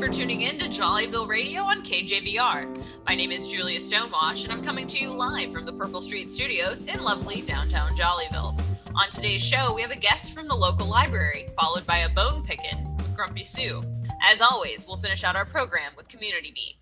for tuning in to Jollyville Radio on KJVR. My name is Julia Stonewash, and I'm coming to you live from the Purple Street Studios in lovely downtown Jollyville. On today's show, we have a guest from the local library, followed by a bone pickin' with Grumpy Sue. As always, we'll finish out our program with Community Beat.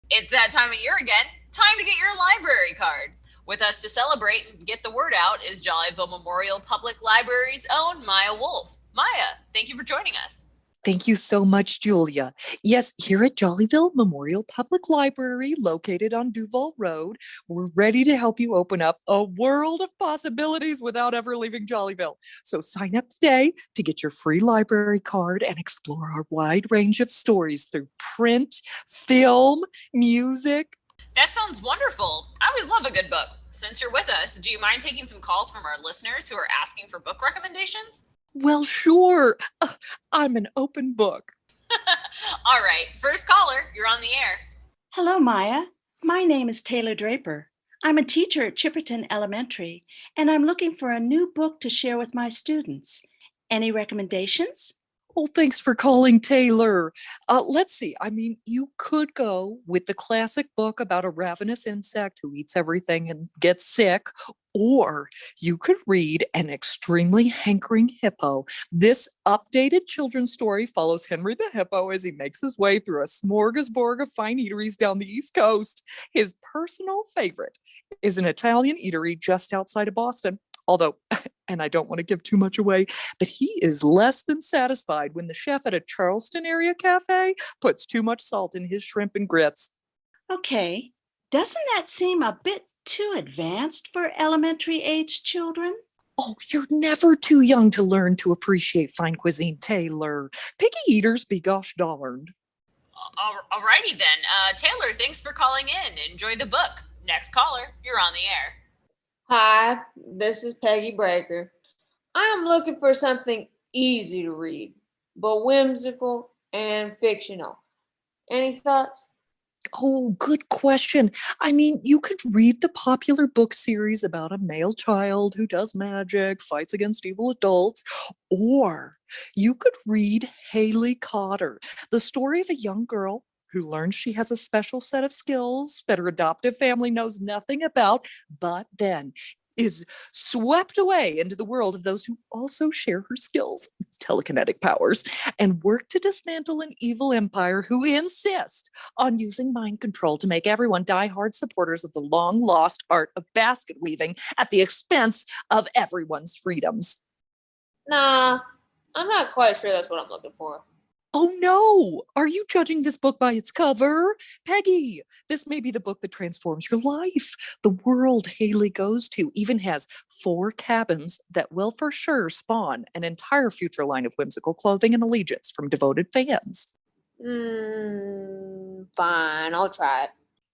It's that time of year again. Time to get your library card. With us to celebrate and get the word out is Jollyville Memorial Public Library's own Maya Wolf. Maya, thank you for joining us. Thank you so much, Julia. Yes, here at Jollyville Memorial Public Library, located on Duval Road, we're ready to help you open up a world of possibilities without ever leaving Jollyville. So sign up today to get your free library card and explore our wide range of stories through print, film, music. That sounds wonderful. I always love a good book. Since you're with us, do you mind taking some calls from our listeners who are asking for book recommendations? Well, sure. I'm an open book. All right, first caller, you're on the air. Hello, Maya. My name is Taylor Draper. I'm a teacher at Chipperton Elementary, and I'm looking for a new book to share with my students. Any recommendations? Well, thanks for calling, Taylor. Let's see. You could go with the classic book about a ravenous insect who eats everything and gets sick, or you could read An Extremely Hankering Hippo. This updated children's story follows Henry the Hippo as he makes his way through a smorgasbord of fine eateries down the East Coast. His personal favorite is an Italian eatery just outside of Boston. Although, and I don't want to give too much away, but he is less than satisfied when the chef at a Charleston area cafe puts too much salt in his shrimp and grits. Okay. Doesn't that seem a bit too advanced for elementary age children? Oh, you're never too young to learn to appreciate fine cuisine, Taylor. Picky eaters be gosh darned. All righty then. Taylor, thanks for calling in. Enjoy the book. Next caller, you're on the air. Hi, this is Peggy Breaker. I am looking for something easy to read, but whimsical and fictional. Any thoughts? Oh, good question. You could read the popular book series about a male child who does magic, fights against evil adults, or you could read Haley Cotter, the story of a young girl who learns she has a special set of skills that her adoptive family knows nothing about, but then is swept away into the world of those who also share her skills, telekinetic powers, and work to dismantle an evil empire who insist on using mind control to make everyone die-hard supporters of the long-lost art of basket weaving at the expense of everyone's freedoms. Nah, I'm not quite sure that's what I'm looking for. Oh no! Are you judging this book by its cover? Peggy, this may be the book that transforms your life. The world Haley goes to even has 4 cabins that will for sure spawn an entire future line of whimsical clothing and allegiance from devoted fans. Fine, I'll try it.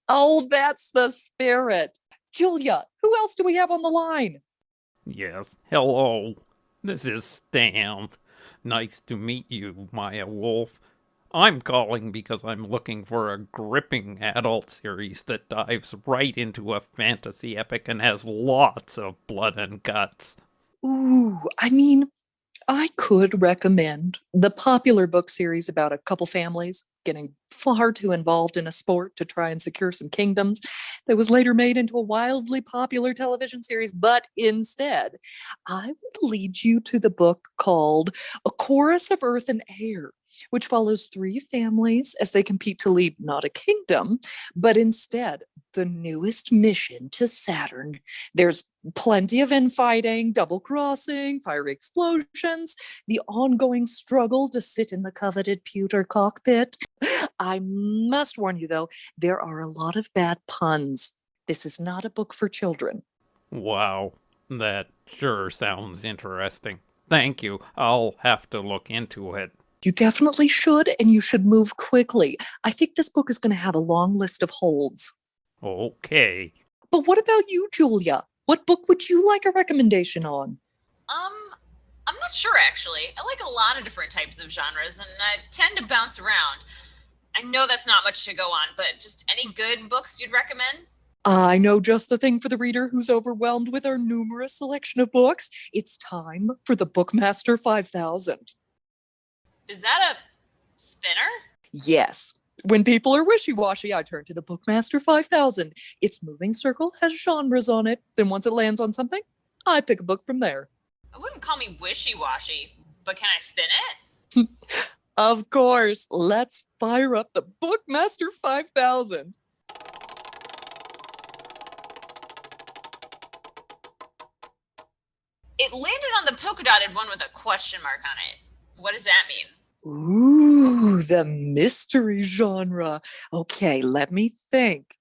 Oh, that's the spirit. Julia, who else do we have on the line? Yes, hello. This is Stan. Nice to meet you, Maya Wolf. I'm calling because I'm looking for a gripping adult series that dives right into a fantasy epic and has lots of blood and guts. Ooh, I could recommend the popular book series about a couple families getting far too involved in a sport to try and secure some kingdoms that was later made into a wildly popular television series. But instead, I would lead you to the book called A Chorus of Earth and Air, which follows 3 families as they compete to lead not a kingdom, but instead the newest mission to Saturn. There's plenty of infighting, double crossing, fiery explosions, the ongoing struggle to sit in the coveted pewter cockpit. I must warn you, though, there are a lot of bad puns. This is not a book for children. Wow, that sure sounds interesting. Thank you. I'll have to look into it. You definitely should, and you should move quickly. I think this book is going to have a long list of holds. Okay. But what about you, Julia? What book would you like a recommendation on? I'm not sure, actually. I like a lot of different types of genres, and I tend to bounce around. I know that's not much to go on, but just any good books you'd recommend? I know just the thing for the reader who's overwhelmed with our numerous selection of books. It's time for the BookMaster 5000. Is that a spinner? Yes. When people are wishy-washy, I turn to the BookMaster 5000. Its moving circle has genres on it. Then once it lands on something, I pick a book from there. I wouldn't call me wishy-washy, but can I spin it? Of course. Let's fire up the BookMaster 5000. It landed on the polka dotted one with a question mark on it. What does that mean? Ooh, the mystery genre. Okay, let me think.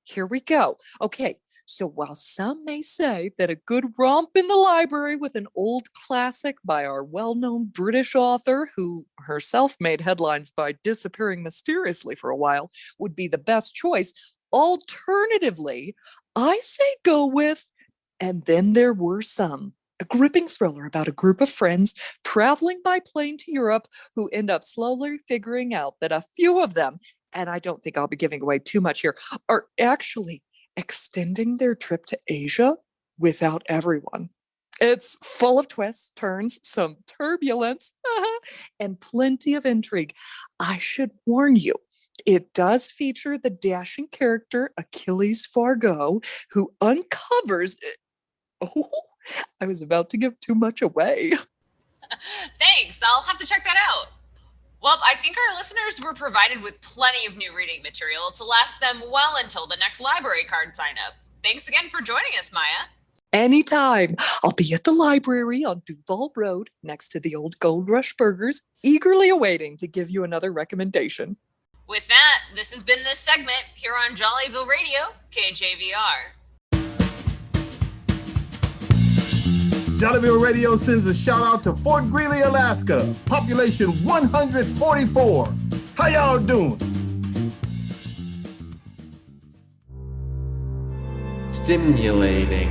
Here we go. Okay, so while some may say that a good romp in the library with an old classic by our well-known British author, who herself made headlines by disappearing mysteriously for a while, would be the best choice, alternatively, I say go with And Then There Were Some, a gripping thriller about a group of friends traveling by plane to Europe who end up slowly figuring out that a few of them, and I don't think I'll be giving away too much here, are actually extending their trip to Asia without everyone. It's full of twists, turns, some turbulence, and plenty of intrigue. I should warn you, it does feature the dashing character Achilles Fargo, who uncovers. Oh, I was about to give too much away. Thanks, I'll have to check that out. Well, I think our listeners were provided with plenty of new reading material to last them well until the next library card sign up. Thanks again for joining us, Maya. Anytime. I'll be at the library on Duval Road next to the old Gold Rush Burgers, eagerly awaiting to give you another recommendation. With that, this has been this segment here on Jollyville Radio, KJVR. Jollyville Radio sends a shout out to Fort Greeley, Alaska, population 144. How y'all doing? Stimulating,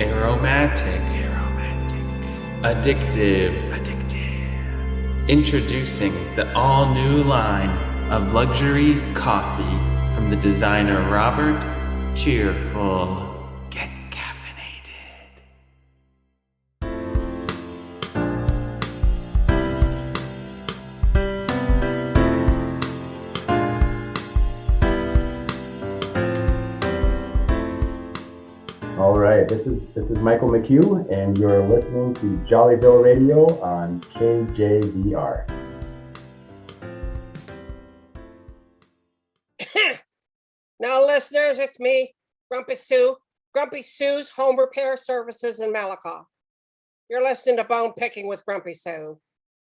aromatic, addictive, introducing the all-new line of luxury coffee from the designer Robert Cheerful. Get caffeinated. All right, this is Michael McHugh, and you're listening to Jollyville Radio on KJVR. Now, listeners, it's me, Grumpy Sue, Grumpy Sue's Home Repair Services in Malakoff. You're listening to Bone Picking with Grumpy Sue.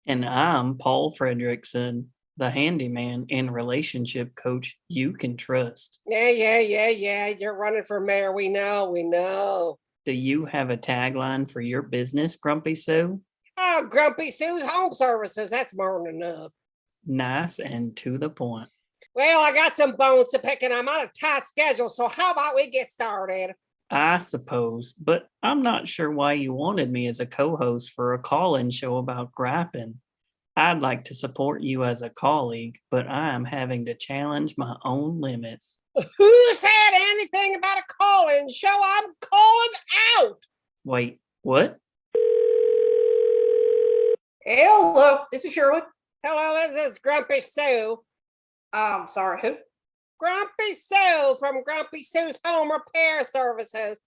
And I'm Paul Fredrickson, the handyman and relationship coach you can trust. Yeah. You're running for mayor. We know. Do you have a tagline for your business, Grumpy Sue? Oh, Grumpy Sue's Home Services. That's more than enough. Nice and to the point. Well, I got some bones to pick and I'm on a tight schedule, so how about we get started? I suppose, but I'm not sure why you wanted me as a co-host for a call-in show about griping. I'd like to support you as a colleague, but I am having to challenge my own limits. Who said anything about a call-in show? I'm calling out. Wait, what? Hello, this is Shirley. Hello, this is Grumpy Sue. Sorry, who? Grumpy Sue from Grumpy Sue's Home Repair Services.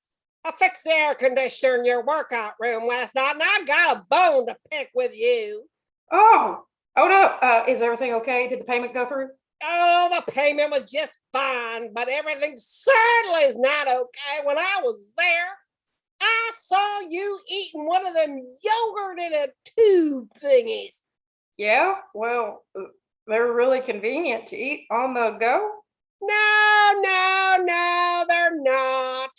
I fixed the air conditioner in your workout room last night, and I got a bone to pick with you. Oh no. Is everything okay? Did the payment go through? Oh, the payment was just fine, but everything certainly is not okay. When I was there, I saw you eating one of them yogurt in a tube thingies. Yeah, well, they're really convenient to eat on the go. No, they're not.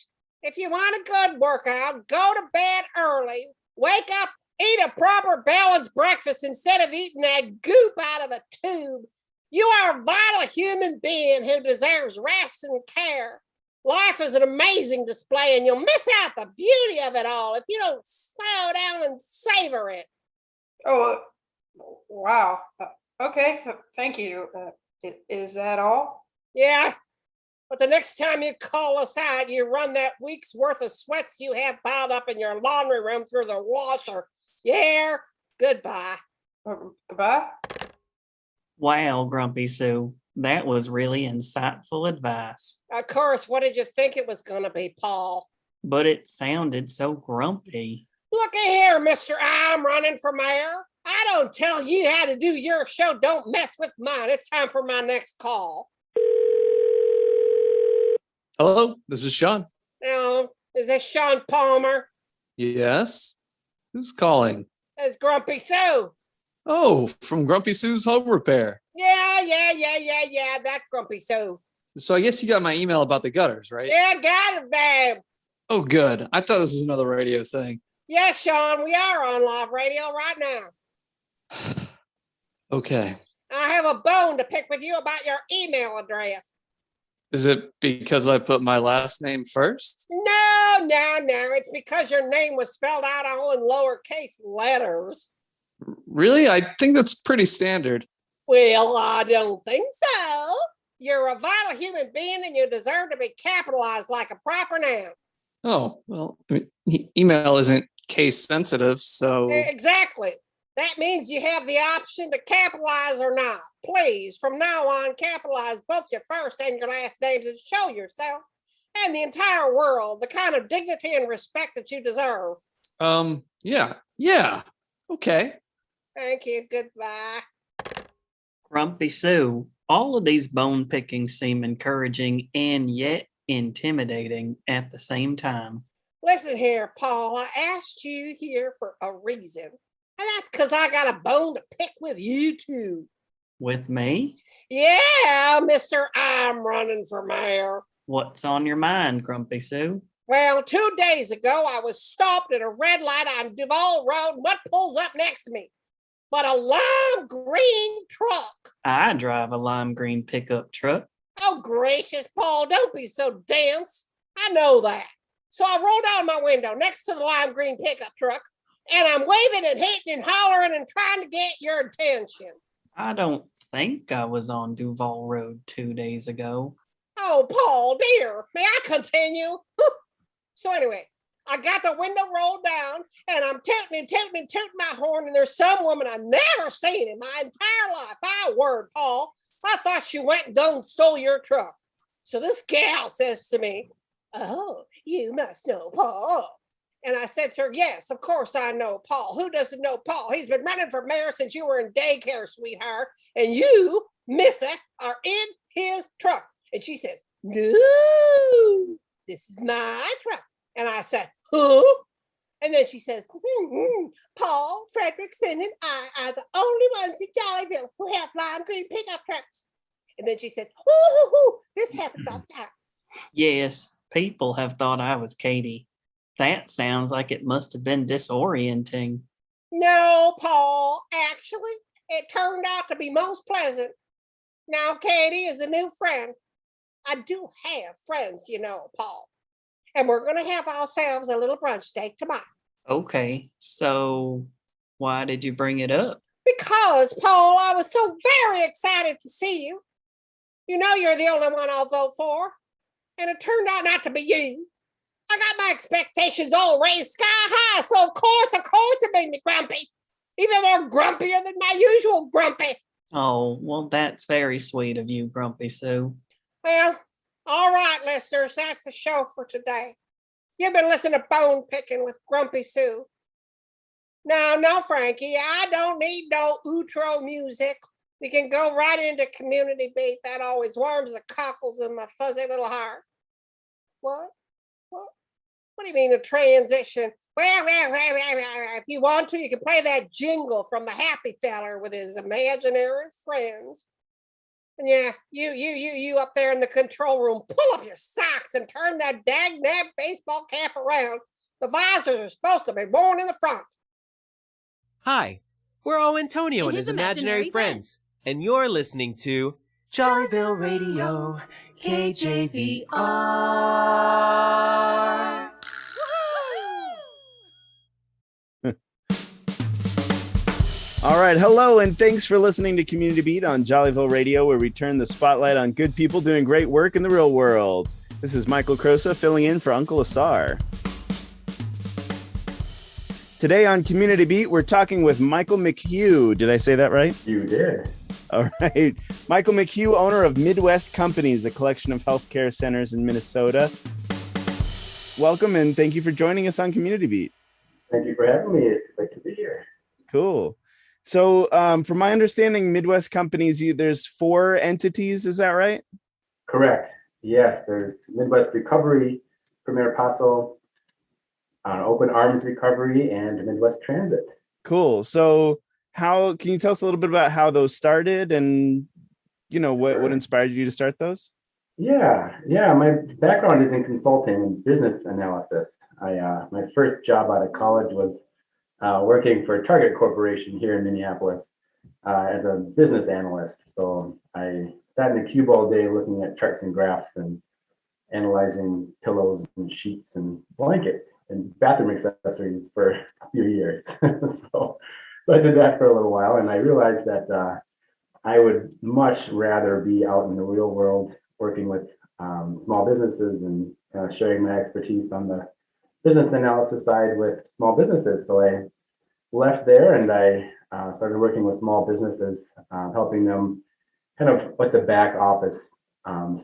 If you want a good workout, go to bed early, wake up, eat a proper balanced breakfast instead of eating that goop out of a tube. You are a vital human being who deserves rest and care. Life is an amazing display, and you'll miss out the beauty of it all if you don't slow down and savor it. Oh, wow. Okay, thank you. Is that all? Yeah, but the next time you call us out, you run that week's worth of sweats you have piled up in your laundry room through the washer. Yeah, goodbye. Goodbye? Wow, Grumpy Sue, that was really insightful advice. Of course, what did you think it was going to be, Paul? But it sounded so grumpy. Look at here, Mr. I'm running for mayor. I don't tell you how to do your show. Don't mess with mine. It's time for my next call. Hello, this is Sean. Now, is this Sean Palmer? Yes. Who's calling? It's Grumpy Sue. Oh, from Grumpy Sue's Home Repair. Yeah. That Grumpy Sue. So I guess you got my email about the gutters, right? Yeah, got it, babe. Oh, good. I thought this was another radio thing. Yes, Sean, we are on live radio right now. Okay. I have a bone to pick with you about your email address. Is it because I put my last name first? No. It's because your name was spelled out all in lowercase letters. Really? I think that's pretty standard. Well, I don't think so. You're a vital human being and you deserve to be capitalized like a proper noun. Oh, well, I mean, email isn't case sensitive, so... Exactly. That means you have the option to capitalize or not. Please, from now on, capitalize both your first and your last names and show yourself and the entire world the kind of dignity and respect that you deserve. Yeah. Okay. Thank you. Goodbye. Grumpy Sue, all of these bone pickings seem encouraging and yet intimidating at the same time. Listen here, Paul, I asked you here for a reason. And that's because I got a bone to pick with you too. With me? Yeah, Mr. I'm running for mayor. What's on your mind, Grumpy Sue? Well, 2 days ago, I was stopped at a red light on Duval Road. What pulls up next to me? But a lime green truck. I drive a lime green pickup truck. Oh, gracious, Paul, don't be so dense. I know that. So I roll down my window next to the lime green pickup truck, and I'm waving and hitting and hollering and trying to get your attention. I don't think I was on Duval Road 2 days ago. Oh, Paul, dear, may I continue? So anyway, I got the window rolled down, and I'm tooting my horn, and there's some woman I've never seen in my entire life. My word, Paul, I thought she went and done stole your truck. So this gal says to me, "Oh, you must know Paul." And I said to her, "Yes, of course I know Paul. Who doesn't know Paul? He's been running for mayor since you were in daycare, sweetheart. And you, Missy, are in his truck." And she says, "No, this is my truck." And I said, "Who?" And then she says, "Paul, Frederickson, and I are the only ones in Jollyville who have lime green pickup trucks." And then she says, "Ooh, this happens all the time." Yes, people have thought I was Katie. That sounds like it must have been disorienting. No, Paul, actually, it turned out to be most pleasant. Now, Katie is a new friend. I do have friends, you know, Paul. And we're going to have ourselves a little brunch date tomorrow. Okay, so why did you bring it up? Because, Paul, I was so very excited to see you. You know you're the only one I'll vote for. And it turned out not to be you. I got my expectations all raised sky high, so of course it made me grumpy. Even more grumpier than my usual grumpy. Oh, well, that's very sweet of you, Grumpy Sue. Well, all right, listeners, that's the show for today. You've been listening to Bone Picking with Grumpy Sue. No, Frankie, I don't need no outro music. We can go right into Community Beat. That always warms the cockles in my fuzzy little heart. What? What do you mean a transition? Well, if you want to, you can play that jingle from the Happy Feller with his imaginary friends. And yeah, you up there in the control room, pull up your socks and turn that dag-nab baseball cap around. The visors are supposed to be worn in the front. Hi, we're Owe Antonio and his imaginary friends, and you're listening to Jollyville Radio, KJVR. All right, hello, and thanks for listening to Community Beat on Jollyville Radio, where we turn the spotlight on good people doing great work in the real world. This is Michael Crosa filling in for Uncle Asar. Today on Community Beat, we're talking with Michael McHugh. Did I say that right? You did. All right. Michael McHugh, owner of Midwest Companies, a collection of healthcare centers in Minnesota. Welcome and thank you for joining us on Community Beat. Thank you for having me. It's great to be here. Cool. So from my understanding, Midwest Companies, there's 4 entities, is that right? Correct. Yes, there's Midwest Recovery, Premier Paso, Open Arms Recovery, and Midwest Transit. Cool. So how can you tell us a little bit about how those started and, what inspired you to start those? Yeah. My background is in consulting and business analysis. My first job out of college was working for Target Corporation here in Minneapolis as a business analyst. So I sat in the cube all day looking at charts and graphs and analyzing pillows and sheets and blankets and bathroom accessories for a few years. So I did that for a little while, and I realized that I would much rather be out in the real world working with small businesses and sharing my expertise on the business analysis side with small businesses. So I left there and I started working with small businesses, helping them kind of with the back office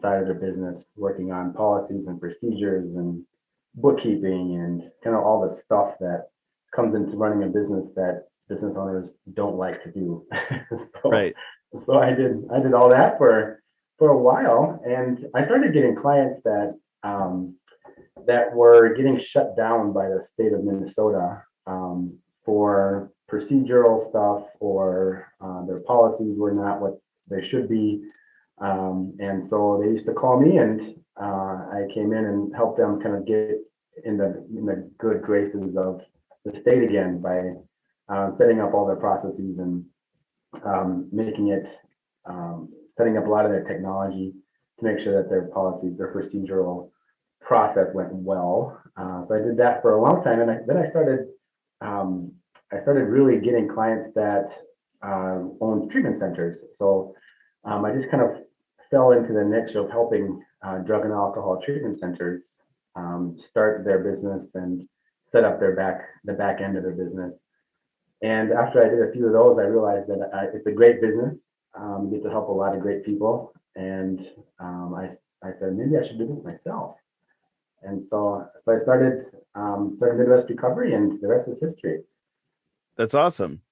side of their business, working on policies and procedures and bookkeeping and kind of all the stuff that comes into running a business that business owners don't like to do. Right. So I did all that for a while, and I started getting clients that that were getting shut down by the state of Minnesota for procedural stuff, or their policies were not what they should be. And so they used to call me, and I came in and helped them kind of get in the good graces of the state again by setting up all their processes and setting up a lot of their technology to make sure that their policies, their procedural process went well. So I did that for a long time, and then I started really getting clients that owned treatment centers. So I just kind of fell into the niche of helping drug and alcohol treatment centers start their business and set up the back end of their business. And after I did a few of those, I realized that it's a great business. You get to help a lot of great people, and I said maybe I should do this myself. And so I started Midwest Recovery, and the rest is history. That's awesome.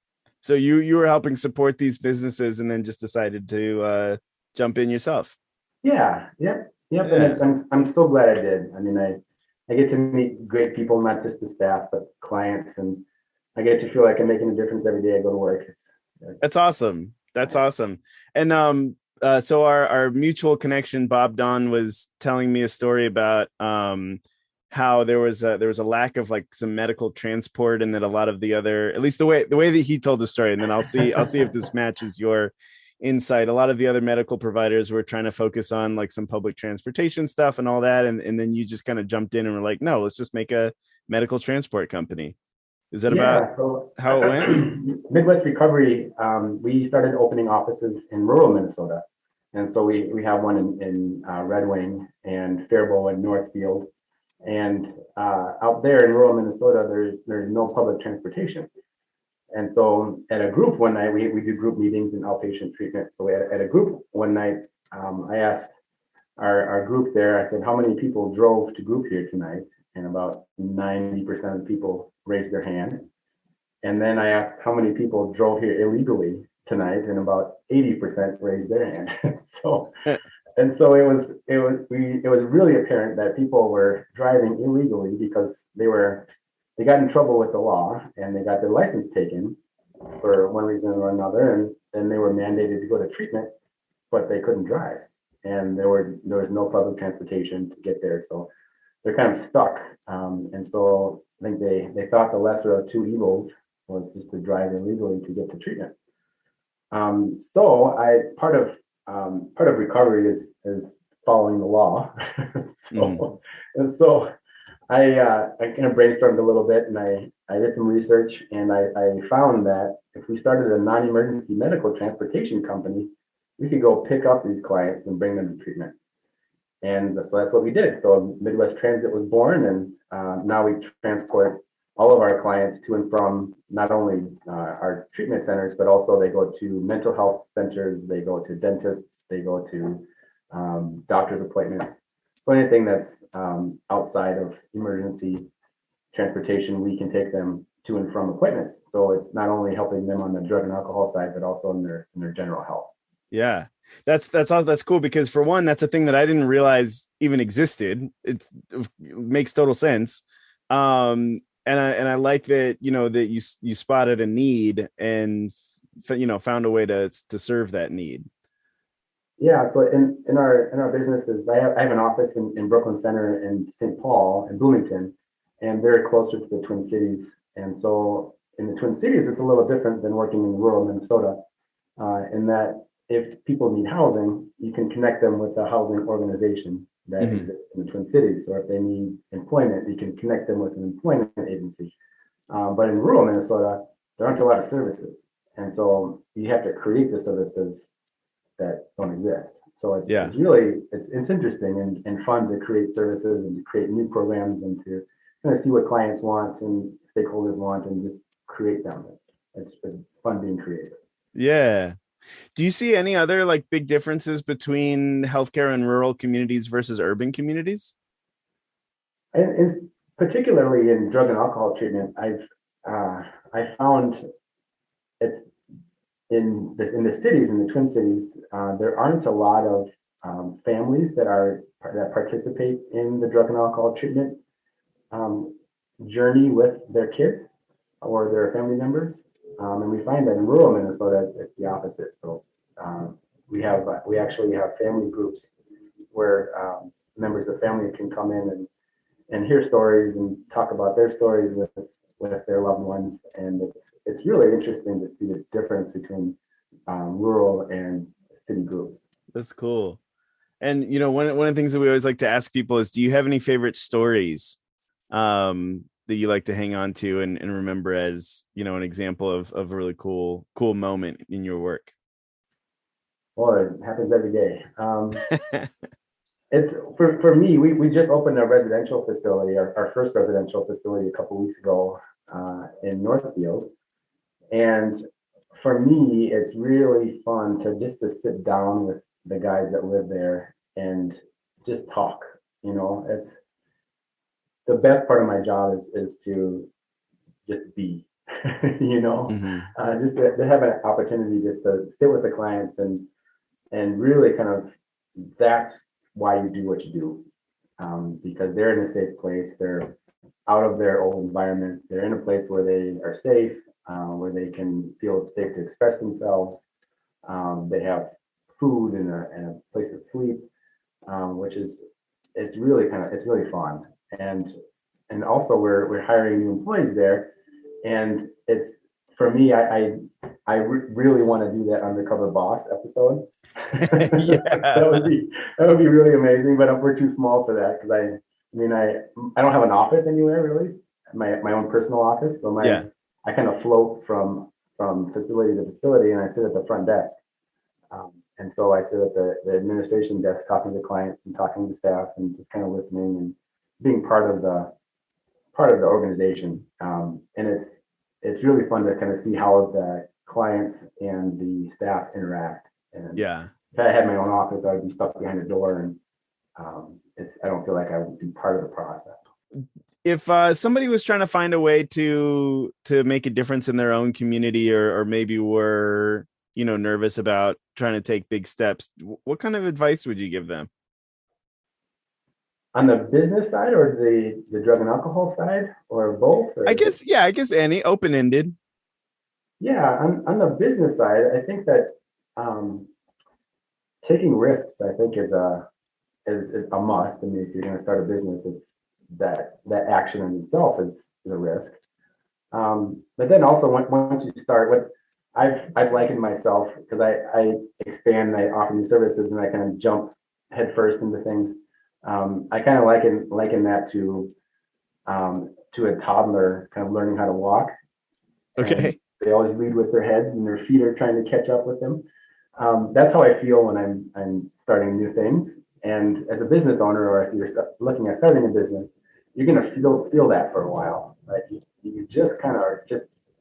So you were helping support these businesses, and then just decided to jump in yourself. Yep. Yeah. And I'm so glad I did. I mean, I get to meet great people, not just the staff, but clients, and I get to feel like I'm making a difference every day I go to work. That's awesome. That's awesome. And so our mutual connection, Bob Don, was telling me a story about how there was a lack of like some medical transport, and that a lot of the other, at least the way that he told the story, and then I'll see if this matches your insight. A lot of the other medical providers were trying to focus on like some public transportation stuff and all that, and then you just kind of jumped in and were like, no, let's just make a medical transport company. Is that about how it went? Midwest Recovery, we started opening offices in rural Minnesota. And so we have one in Red Wing and Faribault and Northfield. And out there in rural Minnesota, there's no public transportation. And so at a group one night, we do group meetings and outpatient treatment. So at a group one night, I asked our group there, I said, how many people drove to group here tonight? And about 90% of the people raised their hand. And then I asked how many people drove here illegally tonight, and about 80% raised their hand. So it was really apparent that people were driving illegally because they got in trouble with the law, and they got their license taken for one reason or another, and then they were mandated to go to treatment, but they couldn't drive, and there was no public transportation to get there. So they're kind of stuck. And so I think they thought the lesser of two evils was just to drive illegally to get to treatment. So part of recovery is following the law. And so I kind of brainstormed a little bit, and I did some research, and I found that if we started a non-emergency medical transportation company, we could go pick up these clients and bring them to treatment. And so that's what we did. So Midwest Transit was born, and now we transport all of our clients to and from not only our treatment centers, but also they go to mental health centers, they go to dentists, they go to doctor's appointments. So anything that's outside of emergency transportation, we can take them to and from appointments. So it's not only helping them on the drug and alcohol side, but also in their general health. Yeah, that's cool, because for one, that's a thing that I didn't realize even existed. It makes total sense. And I like that, that you spotted a need and found a way to serve that need. Yeah, so in our businesses, I have an office in Brooklyn Center and St. Paul and Bloomington, and they're closer to the Twin Cities. And so in the Twin Cities, it's a little different than working in rural Minnesota, in that if people need housing, you can connect them with the housing organization that exists in the Twin Cities. So if they need employment, you can connect them with an employment agency. But in rural Minnesota, there aren't a lot of services. And so you have to create the services that don't exist. So it's really, it's interesting and fun to create services and to create new programs and to kind of see what clients want and stakeholders want and just create them. It's fun being creative. Yeah. Do you see any other like big differences between healthcare in rural communities versus urban communities? And particularly in drug and alcohol treatment, I found it's in the cities, in the Twin Cities, there aren't a lot of families that participate in the drug and alcohol treatment journey with their kids or their family members. And we find that in rural Minnesota, it's the opposite. So we actually have family groups where members of family can come in and hear stories and talk about their stories with their loved ones. And it's really interesting to see the difference between rural and city groups. That's cool. And one of the things that we always like to ask people is, do you have any favorite stories that you like to hang on to and remember as, an example of a really cool moment in your work? Well, it happens every day. It's for me, we just opened a residential facility, our first residential facility a couple of weeks ago in Northfield. And for me, it's really fun to sit down with the guys that live there and just talk. It's the best part of my job is to just be, just to have an opportunity just to sit with the clients and really kind of, that's why you do what you do, because they're in a safe place. They're out of their old environment. They're in a place where they are safe, where they can feel safe to express themselves. They have food and a place to sleep, which is, it's really fun. And also we're hiring new employees there, and it's, for me, I really want to do that undercover boss episode. that would be really amazing, but we're too small for that, because I don't have an office anywhere really, my own personal office. So I kind of float from facility to facility, and I sit at the front desk. And so I sit at the administration desk talking to clients and talking to staff and just kind of listening and being part of the organization. And it's really fun to kind of see how the clients and the staff interact. And if I had my own office, I would be stuck behind a door, and I don't feel like I would be part of the process. If somebody was trying to find a way to make a difference in their own community, or maybe were nervous about trying to take big steps, what kind of advice would you give them? On the business side, or the drug and alcohol side, or both? Or? I guess any, open-ended. Yeah, on the business side, I think that taking risks, I think, is a must. I mean, if you're going to start a business, it's that action in itself is a risk. But then also once you start, what I've likened myself, because I expand, I offer these services, and I kind of jump headfirst into things. I kind of liken that to a toddler kind of learning how to walk. Okay. And they always lead with their heads, and their feet are trying to catch up with them. That's how I feel when I'm starting new things. And as a business owner, or if you're looking at starting a business, you're going to feel that for a while. Right? you just kind of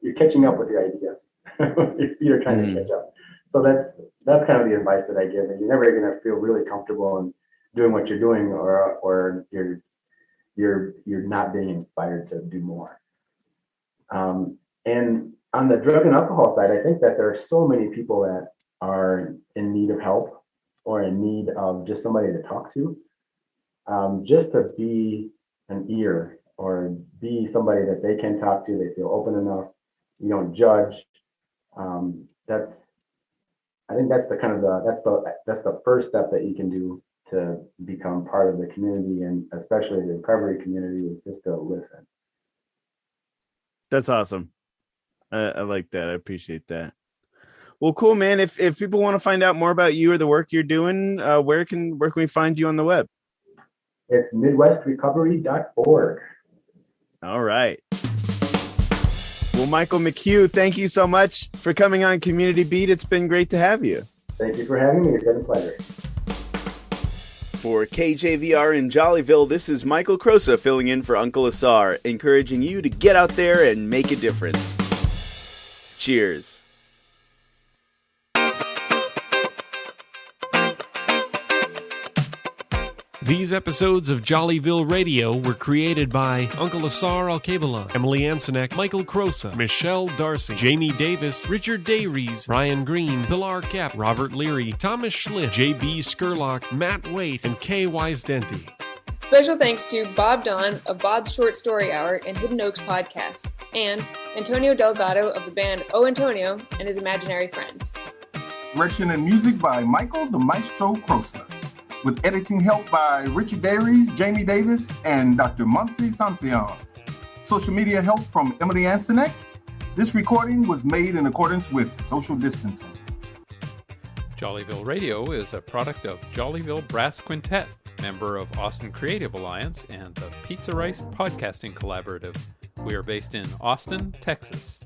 you're catching up with your ideas. You're trying to catch up. So that's kind of the advice that I give. And you're never going to feel really comfortable in doing what you're doing, or you're not being inspired to do more. And on the drug and alcohol side, I think that there are so many people that are in need of help or in need of just somebody to talk to. Just to be an ear or be somebody that they can talk to, they feel open enough, you don't judge. I think that's the first step that you can do to become part of the community, and especially the recovery community, is just to listen. That's awesome. I like that. I appreciate that. Well, cool, man. If people want to find out more about you or the work you're doing, where can we find you on the web? It's midwestrecovery.org. All right. Well, Michael McHugh, thank you so much for coming on Community Beat. It's been great to have you. Thank you for having me. It's been a pleasure. For KJVR in Jollyville, this is Michael Crosa filling in for Uncle Asar, encouraging you to get out there and make a difference. Cheers. These episodes of Jollyville Radio were created by Uncle Asar Alkebalan, Emily Ansonek, Michael Crosa, Michelle Darcy, Jamie Davis, Richard Dayries, Ryan Green, Pilar Kapp, Robert Leary, Thomas Schlitt, J.B. Skurlock, Matt Waite, and Kay Wise-Denti. Special thanks to Bob Don of Bob's Short Story Hour and Hidden Oaks Podcast, and Antonio Delgado of the band O Antonio and his imaginary friends. Direction and music by Michael the Maestro Crosa, with editing help by Richard Dayries, Jamie Davis, and Dr. Monsi Santillan. Social media help from Emily Ansonek. This recording was made in accordance with social distancing. Jollyville Radio is a product of Jollyville Brass Quintet, member of Austin Creative Alliance and the Pizza Rice Podcasting Collaborative. We are based in Austin, Texas.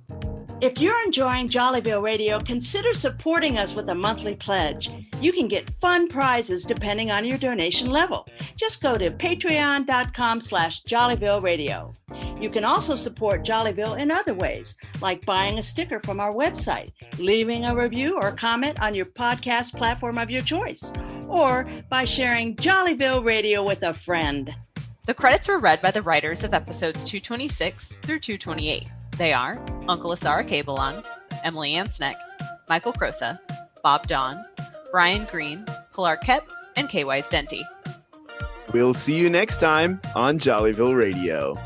If you're enjoying Jollyville Radio, consider supporting us with a monthly pledge. You can get fun prizes depending on your donation level. Just go to patreon.com/Jollyville Radio. You can also support Jollyville in other ways, like buying a sticker from our website, leaving a review or comment on your podcast platform of your choice, or by sharing Jollyville Radio with a friend. The credits were read by the writers of episodes 226 through 228. They are Uncle Asar Alkebalan, Emily Ansonek, Michael Crosa, Bob Don, Brian Green, Pilar Kapp, and Kay Wise-Denti. We'll see you next time on Jollyville Radio.